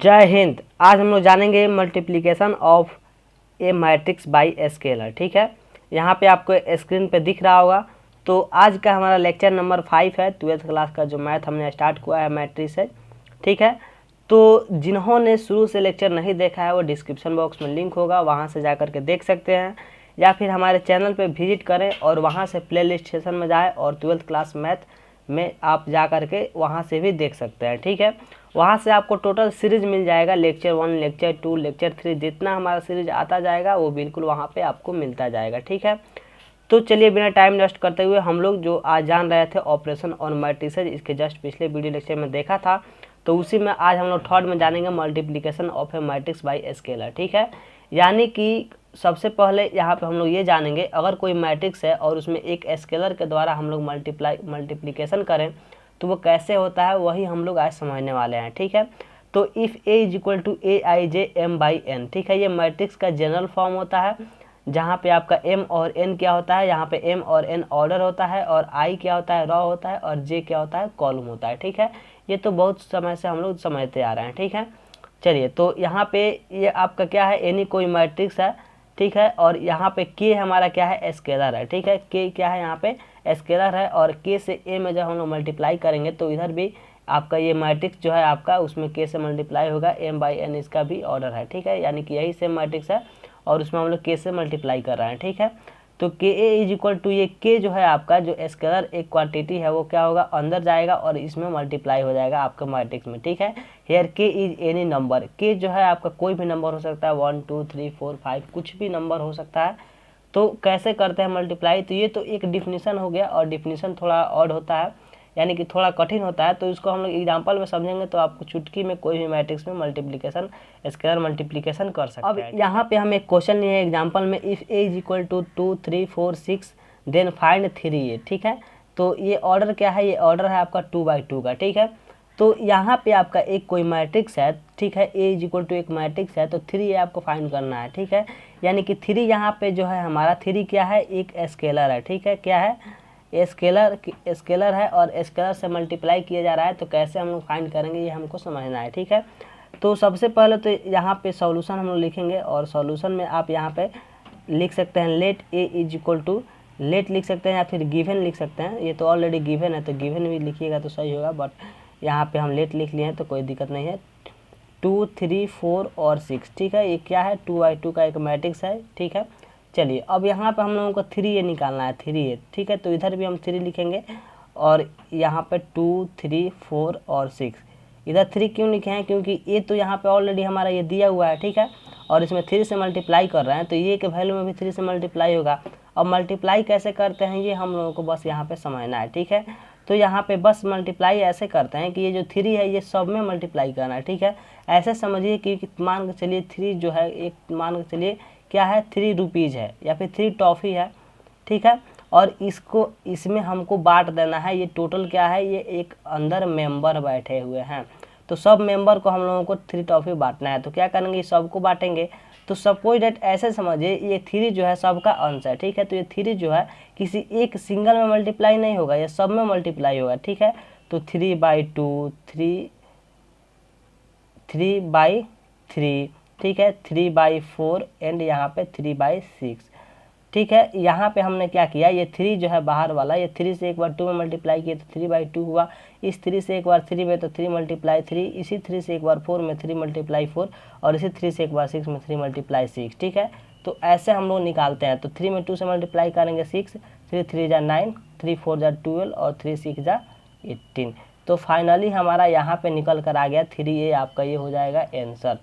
जय हिंद। आज हम लोग जानेंगे multiplication of A matrix bye scalar. ठीक है, यहाँ पे आपको स्क्रीन पे दिख रहा होगा। तो आज का हमारा लेक्चर नंबर 5 है, 12th क्लास का जो मैथ हमने स्टार्ट किया है मैट्रिक्स से। ठीक है, तो जिन्होंने शुरू से लेक्चर नहीं देखा है वो डिस्क्रिप्शन बॉक्स में लिंक होगा, वहाँ से जा करके देख सकते हैं, या फिर हमारे चैनल पे विजिट करें और वहाँ से प्लेलिस्ट सेशन में जाएँ और 12th क्लास मैथ में आप जा करके वहाँ से भी देख सकते हैं। ठीक है, वहाँ से आपको टोटल सीरीज मिल जाएगा, लेक्चर 1, लेक्चर 2, लेक्चर 3, जितना हमारा सीरीज आता जाएगा वो बिल्कुल वहाँ पे आपको मिलता जाएगा। ठीक है, तो चलिए बिना टाइम वेस्ट करते हुए हम लोग जो आज जान रहे थे ऑपरेशन ऑन मैट्रिसेस, इसके जस्ट पिछले वीडियो लेक्चर में देखा था, तो उसी में आज हम लोग थर्ड में जानेंगे multiplication of A matrix bye scalar. ठीक है, यानी कि सबसे पहले यहाँ पे हम लोग ये जानेंगे, अगर कोई मैट्रिक्स है और उसमें एक स्केलर के द्वारा हम लोग मल्टीप्लिकेशन करें तो वो कैसे होता है, वही हम लोग आज समझने वाले हैं। ठीक है, तो if A is equal to A I J M by N, ठीक है, ये मैट्रिक्स का जनरल फॉर्म होता है, जहाँ पे आपका एम और एन क्या होता है, यहाँ पे एम और एन ऑर्डर होता है, और आई क्या होता है, रॉ होता है, और जे क्या होता है, कॉलम होता है। ठीक है, ये तो बहुत समय से हम लोग समझते आ रहे हैं। ठीक है, चलिए, तो यहाँ पे ये आपका क्या है, एनी कोई मैट्रिक्स है। ठीक है, और यहाँ पे के हमारा क्या है, स्केलर है। ठीक है, के क्या है, यहाँ पे स्केलर है, और के से ए में जब हम लोग मल्टीप्लाई करेंगे तो इधर भी आपका ये मैट्रिक्स जो है आपका उसमें के से मल्टीप्लाई होगा, एम बाई एन इसका भी ऑर्डर है। ठीक है, यानी कि यही सेम मैट्रिक्स है और उसमें हम लोग के से मल्टीप्लाई कर रहे हैं। ठीक है, तो के ए इज इक्वल टू, ये के जो है आपका जो स्केलर एक क्वांटिटी है वो क्या होगा, अंदर जाएगा और इसमें मल्टीप्लाई हो जाएगा आपका मैट्रिक्स में। ठीक है, हेयर के इज एनी नंबर, के जो है आपका कोई भी नंबर हो सकता है, 1 2 3 4 5 कुछ भी नंबर हो सकता है। तो कैसे करते हैं मल्टीप्लाई, तो ये तो एक डिफिनीशन हो गया, और डिफिनीशन थोड़ा ऑड होता है, यानी कि थोड़ा कठिन होता है, तो इसको हम लोग एग्जांपल में समझेंगे तो आपको चुटकी में कोई भी मैट्रिक्स में मल्टीप्लिकेशन, स्केलर मल्टीप्लिकेशन कर सकते हैं। अब यहाँ पे हम एक क्वेश्चन लिए एग्जांपल में, if A is equal to 2 3 4 6 then find 3a। ठीक है, तो ये ऑर्डर क्या है, ये ऑर्डर है आपका 2 बाई 2 का। ठीक है, तो यहाँ पे आपका एक कोई मैट्रिक्स है। ठीक है, ए इज इक्वल टू एक मैट्रिक्स है, तो 3a आपको फाइंड करना है। ठीक है, यानी कि 3 यहाँ पे जो है हमारा 3 क्या है, एक स्केलर है। ठीक है, क्या है, स्केलर है और स्केलर से मल्टीप्लाई किया जा रहा है, तो कैसे हम लोग फाइंड करेंगे ये हमको समझना है। ठीक है, तो सबसे पहले तो यहाँ पे सॉल्यूशन हम लोग लिखेंगे, और सॉल्यूशन में आप यहाँ पे लिख सकते हैं let A is equal to, let लिख सकते हैं या फिर गिवन लिख सकते हैं, ये तो ऑलरेडी गिवन है तो गिवन भी लिखिएगा तो सही होगा, बट यहाँ पे हम लेट लिख लिए हैं तो कोई दिक्कत नहीं है। 2 3 4 और 6, ठीक है, ये क्या है, 2 बाई 2 का एक मैट्रिक्स है। ठीक है, चलिए, अब यहाँ पे हम लोगों को 3a निकालना है, 3a। ठीक है, तो इधर भी हम 3 लिखेंगे, और यहाँ पे 2 3 4 और 6, इधर 3 क्यों लिखे हैं, क्योंकि ये तो यहाँ पे ऑलरेडी हमारा ये दिया हुआ है। ठीक है, और इसमें 3 से मल्टीप्लाई कर रहे हैं, तो ये के वैल्यू में भी 3 से मल्टीप्लाई होगा। अब मल्टीप्लाई कैसे करते हैं ये हम लोगों को बस यहाँ पे समझना है। ठीक है, तो यहाँ पे बस मल्टीप्लाई ऐसे करते हैं कि ये जो 3 है ये सब में मल्टीप्लाई करना है। ठीक है, ऐसे समझिए कि मान के चलिए 3 जो है, एक मान के चलिए क्या है, 3 रुपीज़ है या फिर 3 टॉफ़ी है। ठीक है, और इसको इसमें हमको बांट देना है, ये टोटल क्या है, ये एक अंदर मेंबर बैठे हुए हैं, तो सब मेंबर को हम लोगों को 3 टॉफ़ी बांटना है। तो क्या करेंगे, सबको बांटेंगे। तो सपोज डेट ऐसे समझिए ये 3 जो है सबका अंश है। ठीक है, तो ये 3 जो है किसी एक सिंगल में मल्टीप्लाई नहीं होगा, ये सब में मल्टीप्लाई होगा। ठीक है, तो 3 बाई 2 3 बाई 3, ठीक है, 3 बाई 4 एंड यहाँ पे 3 बाई 6। ठीक है, यहाँ पे हमने क्या किया, ये 3 जो है बाहर वाला, ये 3 से एक बार 2 में मल्टीप्लाई किया तो 3 बाई 2 हुआ, इस 3 से एक बार 3 में तो 3 मल्टीप्लाई 3, इसी 3 से एक बार 4 में 3 मल्टीप्लाई 4, और इसी 3 से एक बार 6 में 3 मल्टीप्लाई 6। ठीक है, तो ऐसे हम लोग निकालते हैं। तो 3 में 2 से मल्टीप्लाई करेंगे 6, 3 3 जा 9, 3 4 जा 12 और 3 6 जा 18। तो फाइनली हमारा यहाँ पे निकल कर आ गया 3a, आपका ये हो जाएगा आंसर।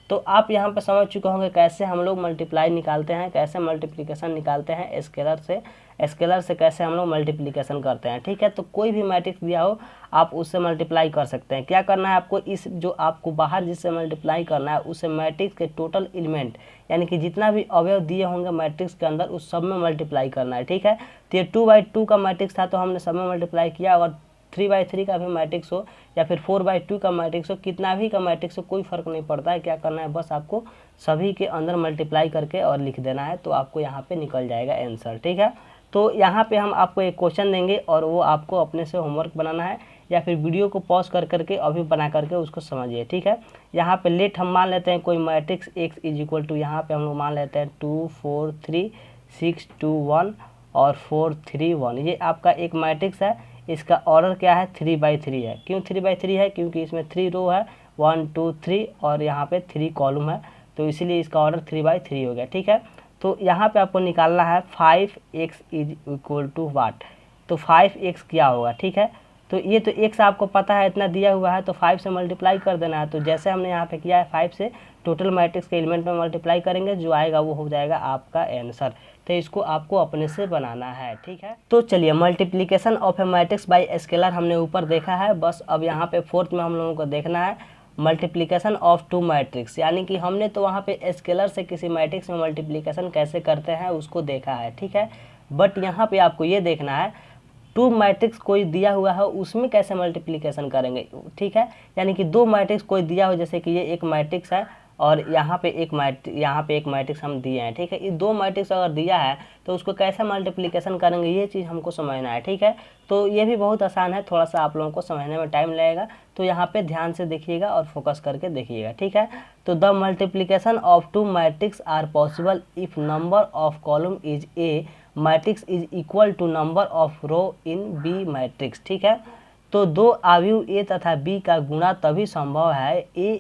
तो आप यहाँ पे समझ चुके होंगे कैसे हम लोग मल्टीप्लाई निकालते हैं, कैसे मल्टीप्लिकेशन निकालते हैं स्केलर से कैसे हम लोग मल्टीप्लिकेशन करते हैं। ठीक है, तो कोई भी मैट्रिक्स दिया हो आप उससे मल्टीप्लाई कर सकते हैं। क्या करना है आपको, इस जो आपको बाहर जिससे मल्टीप्लाई करना है उससे मैट्रिक्स के टोटल एलिमेंट, यानी कि जितना भी अवयव दिए होंगे मैट्रिक्स के अंदर उस सब में मल्टीप्लाई करना है। ठीक है, तो ये 2 बाई 2 का मैट्रिक्स था तो हमने सब में मल्टीप्लाई किया, और 3 बाई 3 का भी मैट्रिक्स हो या फिर 4 बाई 2 का मैट्रिक्स हो, कितना भी का मैट्रिक्स हो कोई फ़र्क नहीं पड़ता है। क्या करना है, बस आपको सभी के अंदर मल्टीप्लाई करके और लिख देना है, तो आपको यहाँ पे निकल जाएगा आंसर। ठीक है, तो यहाँ पे हम आपको एक क्वेश्चन देंगे और वो आपको अपने से होमवर्क बनाना है, या फिर वीडियो को पॉज कर करके अभी बना करके उसको समझिए, ठीक है। यहाँ पे लेट हम मान लेते हैं कोई matrix x is equal to, यहाँ पे हम लोग मान लेते हैं 2 4 3 6 2 1 और 4 3 1। ये आपका एक मैट्रिक्स है, इसका ऑर्डर क्या है 3/3 है। क्यों 3/3 है? क्योंकि इसमें 3 रो है, 1 2 3 और यहाँ पे 3 कॉलम है, तो इसीलिए इसका ऑर्डर 3/3 हो गया, ठीक है। तो यहाँ पे आपको निकालना है 5x इज इक्वल टू वाट, तो 5x क्या होगा, ठीक है। तो ये तो x आपको पता है इतना दिया हुआ है, तो 5 से मल्टीप्लाई कर देना है। तो जैसे हमने यहाँ पे किया है 5 से टोटल मैट्रिक्स के एलिमेंट में मल्टीप्लाई करेंगे, जो आएगा वो हो जाएगा आपका आंसर। तो इसको आपको अपने से बनाना है, ठीक है। तो चलिए multiplication of A matrix bye scalar हमने ऊपर देखा है, बस अब यहाँ पे फोर्थ में हम लोगों को देखना है मल्टीप्लिकेशन ऑफ टू मैट्रिक्स, यानी कि हमने तो वहाँ पे स्केलर से किसी मैट्रिक्स में मल्टीप्लिकेशन कैसे करते हैं उसको देखा है, ठीक है। बट यहाँ पे आपको ये देखना है टू मैट्रिक्स कोई दिया हुआ है उसमें कैसे मल्टीप्लिकेशन करेंगे, ठीक है। यानी कि दो मैट्रिक्स कोई दिया हो, जैसे कि ये एक मैट्रिक्स है और यहाँ पे एक मैट्रिक्स हम दिए हैं, ठीक है। ये दो मैट्रिक्स अगर दिया है तो उसको कैसे मल्टीप्लिकेशन करेंगे ये चीज़ हमको समझना है, ठीक है। तो ये भी बहुत आसान है, थोड़ा सा आप लोगों को समझने में टाइम लगेगा, तो यहाँ पे ध्यान से देखिएगा और फोकस करके देखिएगा, ठीक है। तो the multiplication of two matrix are possible if number of column is A matrix is equal to number of row in B matrix, ठीक है। तो दो आव्यूह ए तथा बी का गुणा तभी संभव है ए,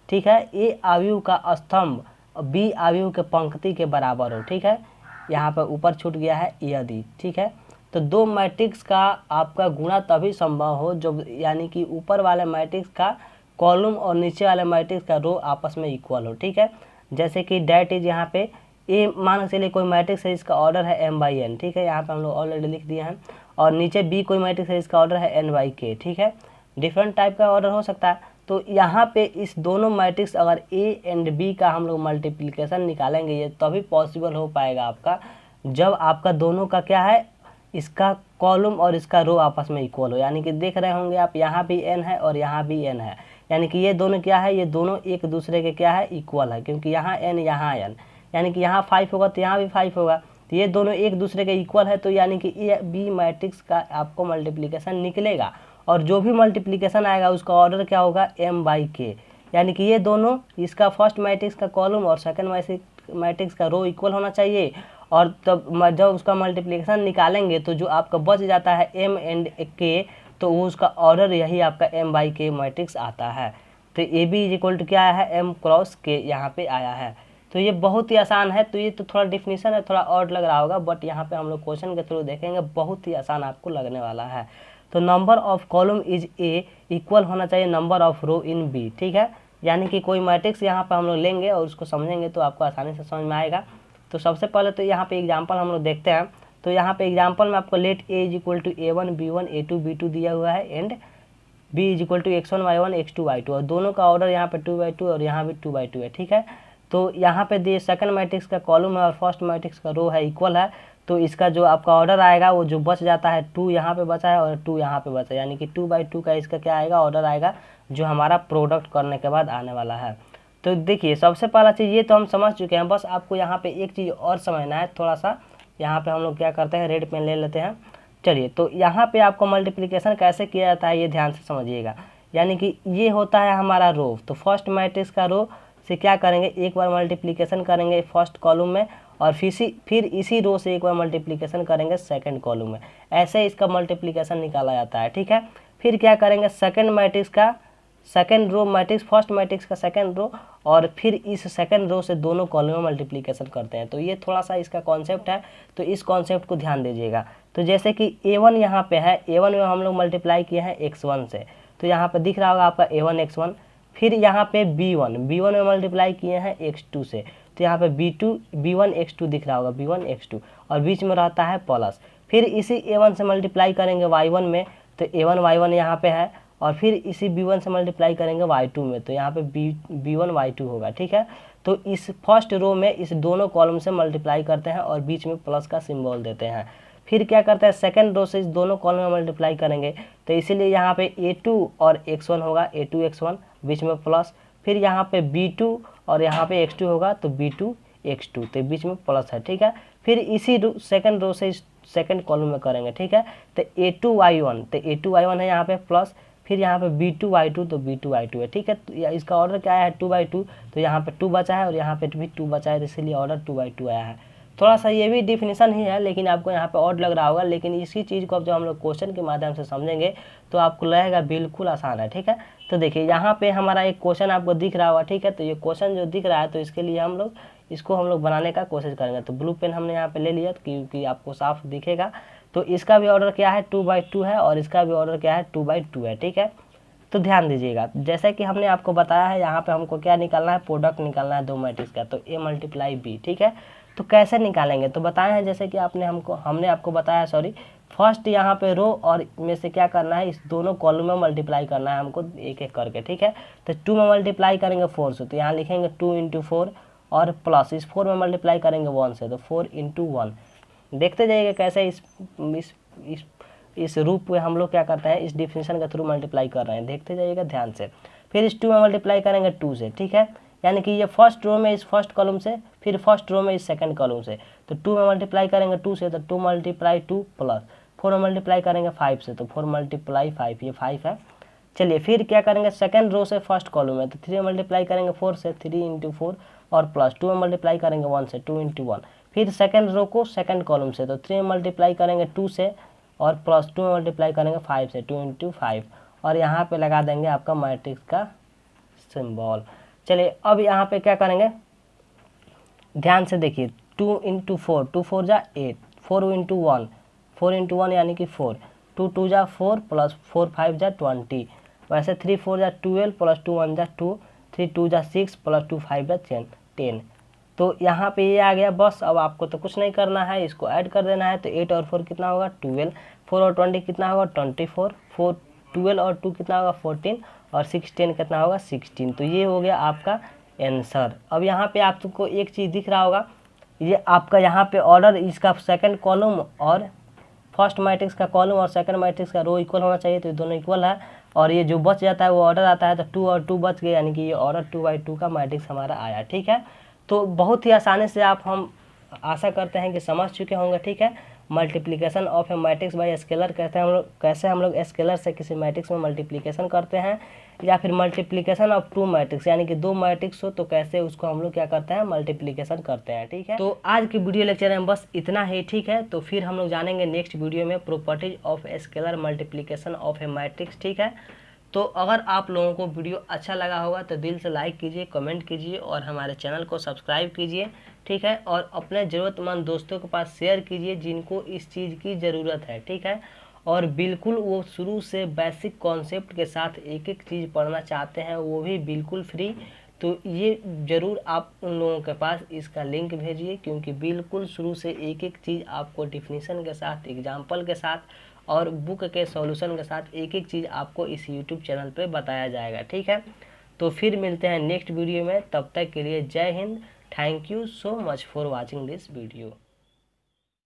ठीक है, ए आव्यूह का स्तंभ बी आव्यूह के पंक्ति के बराबर हो, ठीक है। यहाँ पर ऊपर छूट गया है यदि, ठीक है। तो दो मैट्रिक्स का आपका गुणा तभी संभव हो जब, यानी कि ऊपर वाले मैट्रिक्स का कॉलम और नीचे वाले मैट्रिक्स का रो आपस में इक्वल हो, ठीक है। जैसे कि डैट इज यहाँ पे ए मान के चलिए कोई मैट्रिक्स है, इसका ऑर्डर है m/n, ठीक है। यहाँ पे हम लोग ऑलरेडी लिख दिए हैं। और नीचे बी कोई मैट्रिक्स है, इसका ऑर्डर है n/k, ठीक है। डिफरेंट टाइप का ऑर्डर हो सकता है। तो यहाँ पे इस दोनों मैट्रिक्स अगर ए एंड बी का हम लोग मल्टीप्लिकेशन निकालेंगे, ये तभी पॉसिबल हो पाएगा आपका जब आपका दोनों का क्या है, इसका कॉलम और इसका रो आपस में इक्वल हो। यानी कि देख रहे होंगे आप, यहाँ भी n है और यहाँ भी n है, यानी कि ये दोनों क्या है, ये दोनों एक दूसरे के क्या है, इक्वल है। क्योंकि यहाँ n यहाँ n, यानी कि यहाँ 5 होगा तो यहाँ भी 5 होगा, तो ये दोनों एक दूसरे के इक्वल है। तो यानी कि ए बी मैट्रिक्स का आपको मल्टीप्लिकेशन निकलेगा, और जो भी मल्टीप्लिकेशन आएगा उसका ऑर्डर क्या होगा m/k। यानी कि ये दोनों, इसका फर्स्ट मैट्रिक्स का कॉलम और सेकंड मैट्रिक्स का रो इक्वल होना चाहिए, और तब जब उसका मल्टीप्लिकेशन निकालेंगे तो जो आपका बच जाता है m एंड k, तो वो उसका ऑर्डर यही आपका m/k मैट्रिक्स आता है। तो A B is equal to क्या आया है, m×k यहाँ पे आया है। तो ये बहुत ही आसान है। तो ये तो थोड़ा डिफिनीशन है, थोड़ा ऑड लग रहा होगा, बट यहाँ पे हम लोग क्वेश्चन के थ्रू देखेंगे, बहुत ही आसान आपको लगने वाला है। तो number of column is A equal होना चाहिए number of row in B, ठीक है। यानी कि कोई मैट्रिक्स यहाँ पे हम लोग लेंगे और उसको समझेंगे तो आपको आसानी से समझ में आएगा। तो सबसे पहले तो यहाँ पे एग्जाम्पल हम लोग देखते हैं। तो यहाँ पे एग्जाम्पल में आपको let A is equal to a1 b1 a2 b2 दिया हुआ है, and b is equal to x1 y1 x2 y2, और दोनों का ऑर्डर यहाँ पे 2/2 और यहाँ भी 2/2 है, ठीक है। तो यहाँ पे दिए सेकंड मैट्रिक्स का कॉलम है और फर्स्ट मैट्रिक्स का रो है, इक्वल है। तो इसका जो आपका ऑर्डर आएगा वो जो बच जाता है 2 यहाँ पे बचा है और 2 यहाँ पे बचा है, यानी कि 2/2 का इसका क्या आएगा, ऑर्डर आएगा, जो हमारा प्रोडक्ट करने के बाद आने वाला है। तो देखिए सबसे पहला चीज़ ये तो हम समझ चुके हैं, बस आपको यहाँ पे एक चीज़ और समझना है थोड़ा सा। यहाँ पे हम लोग क्या करते हैं, रेड पेन ले लेते हैं। चलिए, तो यहाँ पे आपको मल्टीप्लिकेशन कैसे किया जाता है ये ध्यान से समझिएगा। यानी कि ये होता है हमारा रो, तो फर्स्ट मैट्रिक्स का रो से क्या करेंगे, एक बार मल्टीप्लिकेशन करेंगे फर्स्ट कॉलम में, और फिर इसी रो से एक बार मल्टीप्लिकेशन करेंगे सेकंड कॉलम में। ऐसे इसका मल्टीप्लिकेशन निकाला जाता है, ठीक है। फिर क्या करेंगे, सेकंड मैट्रिक्स का second row matrix, first matrix का सेकंड रो, और फिर इस सेकंड रो से दोनों कॉलम में मल्टीप्लिकेशन करते हैं। तो ये थोड़ा सा इसका कॉन्सेप्ट है, तो इस कॉन्सेप्ट को ध्यान दीजिएगा। तो जैसे कि a1 यहाँ पे है, a1 में हम लोग मल्टीप्लाई किए हैं x1 से, तो यहाँ पे दिख रहा होगा आपका a1 x1। फिर यहाँ पे b1 में मल्टीप्लाई किए हैं x2 से, तो यहाँ पे b1 x2 दिख रहा होगा, b1 x2, और बीच में रहता है प्लस। फिर इसी a1 से मल्टीप्लाई करेंगे y1 में, तो a1 y1 यहाँ पे है, और फिर इसी b1 से मल्टीप्लाई करेंगे y2 में, तो यहाँ पे b1 y2 होगा, ठीक है। तो इस फर्स्ट रो में इस दोनों कॉलम से मल्टीप्लाई करते हैं और बीच में प्लस का सिंबल देते हैं। फिर क्या करते हैं, सेकंड रो से इस दोनों कॉलम में मल्टीप्लाई करेंगे, तो इसीलिए यहाँ पे a2 और x1 होगा, a2 x1 बीच में प्लस। फिर यहाँ पे b2 और यहाँ पे x2 होगा, तो b2 x2, तो बीच में प्लस है, ठीक है। फिर इसी सेकंड रो से इस सेकंड कॉलम में करेंगे, ठीक है। तो A2Y1, तो A2Y1 है यहाँ पे प्लस, फिर यहाँ पे B2Y2, तो B2Y2 है, ठीक है। तो इसका ऑर्डर क्या है 2/2, तो यहाँ पे 2 बचा है और यहाँ पे भी 2 बचा है, तो इसीलिए ऑर्डर 2/2 आया है। थोड़ा सा ये भी डिफिनीशन ही है, लेकिन आपको यहाँ पे ऑड लग रहा होगा, लेकिन इसी चीज़ को अब जब हम लोग क्वेश्चन के माध्यम से समझेंगे तो आपको लगेगा बिल्कुल आसान है, ठीक है। तो देखिए यहाँ पे हमारा एक क्वेश्चन आपको दिख रहा होगा, ठीक है। तो ये क्वेश्चन जो दिख रहा है, तो इसके लिए हम लोग बनाने का कोशिश करेंगे। तो ब्लू पेन हमने यहाँ पे ले लिया क्योंकि आपको साफ दिखेगा। तो इसका भी ऑर्डर क्या है 2/2 है और इसका भी ऑर्डर क्या है 2/2 है, ठीक है। तो ध्यान दीजिएगा, जैसे कि हमने आपको बताया है, यहाँ पे हमको क्या निकालना है, प्रोडक्ट निकालना है दो मैट्रिक्स का, तो A × B, ठीक है। तो कैसे निकालेंगे, तो बताए हैं जैसे कि हमने आपको बताया, सॉरी, फर्स्ट यहाँ पे रो और में से क्या करना है, इस दोनों कॉलम में मल्टीप्लाई करना है हमको एक एक करके, ठीक है। तो 2 में मल्टीप्लाई करेंगे 4 से, तो यहाँ लिखेंगे 2 × 4 और प्लस इस 4 में मल्टीप्लाई करेंगे 1 से, तो 4 × 1। देखते जाइएगा कैसे इस रूप में हम लोग क्या करते हैं, इस डिफिनेशन के थ्रू मल्टीप्लाई कर रहे हैं, देखते जाइएगा ध्यान से। फिर इस 2 में मल्टीप्लाई करेंगे 2 से, ठीक है। यानी कि ये फर्स्ट रो में इस फर्स्ट कॉलम से, फिर फर्स्ट रो में इस सेकंड कॉलम से, तो 2 में मल्टीप्लाई करेंगे 2 से, तो 2 × 2 प्लस 4 में मल्टीप्लाई करेंगे 5 से, तो 4 × 5, ये 5 है। चलिए फिर क्या करेंगे, सेकंड रो से फर्स्ट कॉलम में, तो 3 में मल्टीप्लाई करेंगे 4 से, 3 × 4 और प्लस 2 में मल्टीप्लाई करेंगे 1 से, 2 × 1। फिर सेकंड रो को सेकंड कॉलम से, तो 3 में मल्टीप्लाई करेंगे 2 से और प्लस 2 में मल्टीप्लाई करेंगे 5 से, 2 × 5 और यहाँ पे लगा देंगे आपका मैट्रिक्स का सिंबल। चलिए अब यहाँ पे क्या करेंगे, ध्यान से देखिए, 2 × 4, 2 4 जा 8, 4 × 1 यानी कि 4, 2 2 जा 4 प्लस 4 5 जा 20, वैसे 3 4 जा 12 प्लस 2 1 जा 2, 3 2 जा 6 प्लस 2 5 जा 10। तो यहाँ पे ये आ गया, बस अब आपको तो कुछ नहीं करना है, इसको ऐड कर देना है। तो 8 और 4 कितना होगा 12, 4 और 20 कितना होगा 24, 4 12 और 2 कितना होगा 14 और 6 10 कितना होगा 16। तो ये हो गया आपका आंसर। अब यहाँ पे आपको एक चीज़ दिख रहा होगा, ये आपका यहाँ पे ऑर्डर इसका सेकंड कॉलम और फर्स्ट मैट्रिक्स का कॉलम और सेकंड मैट्रिक्स का रो इक्वल होना चाहिए, तो ये दोनों इक्वल है और ये जो बच जाता है वो ऑर्डर आता है, तो 2 और 2 बच गए, यानी कि ये ऑर्डर 2/2 का मैट्रिक्स हमारा आया, ठीक है। तो बहुत ही आसानी से हम आशा करते हैं कि समझ चुके होंगे, ठीक है। Multiplication of A matrix bye scalar कहते हैं कैसे हम लोग स्केलर से किसी मैट्रिक्स में मल्टीप्लिकेशन करते हैं, या फिर मल्टीप्लिकेशन ऑफ 2 मैट्रिक्स, यानी कि 2 मैट्रिक्स हो तो कैसे उसको हम लोग क्या करते हैं, मल्टीप्लिकेशन करते हैं, ठीक है। तो आज की वीडियो लेक्चर में बस इतना ही, ठीक है। तो फिर हम लोग जानेंगे नेक्स्ट वीडियो में properties of scalar multiplication of A matrix, ठीक है। तो अगर आप लोगों को वीडियो अच्छा लगा होगा तो दिल से लाइक कीजिए, कमेंट कीजिए और हमारे चैनल को सब्सक्राइब कीजिए, ठीक है। और अपने ज़रूरतमंद दोस्तों के पास शेयर कीजिए जिनको इस चीज़ की ज़रूरत है, ठीक है। और बिल्कुल वो शुरू से बेसिक कॉन्सेप्ट के साथ एक एक चीज़ पढ़ना चाहते हैं, वो भी बिल्कुल फ्री। तो ये ज़रूर आप उन लोगों के पास इसका लिंक भेजिए, क्योंकि बिल्कुल शुरू से एक एक चीज़ आपको डिफिनीशन के साथ, एग्जाम्पल के साथ और बुक के सॉल्यूशन के साथ एक एक चीज़ आपको इस यूट्यूब चैनल पे बताया जाएगा, ठीक है। तो फिर मिलते हैं नेक्स्ट वीडियो में, तब तक के लिए जय Hind. Thank you so much for watching this video.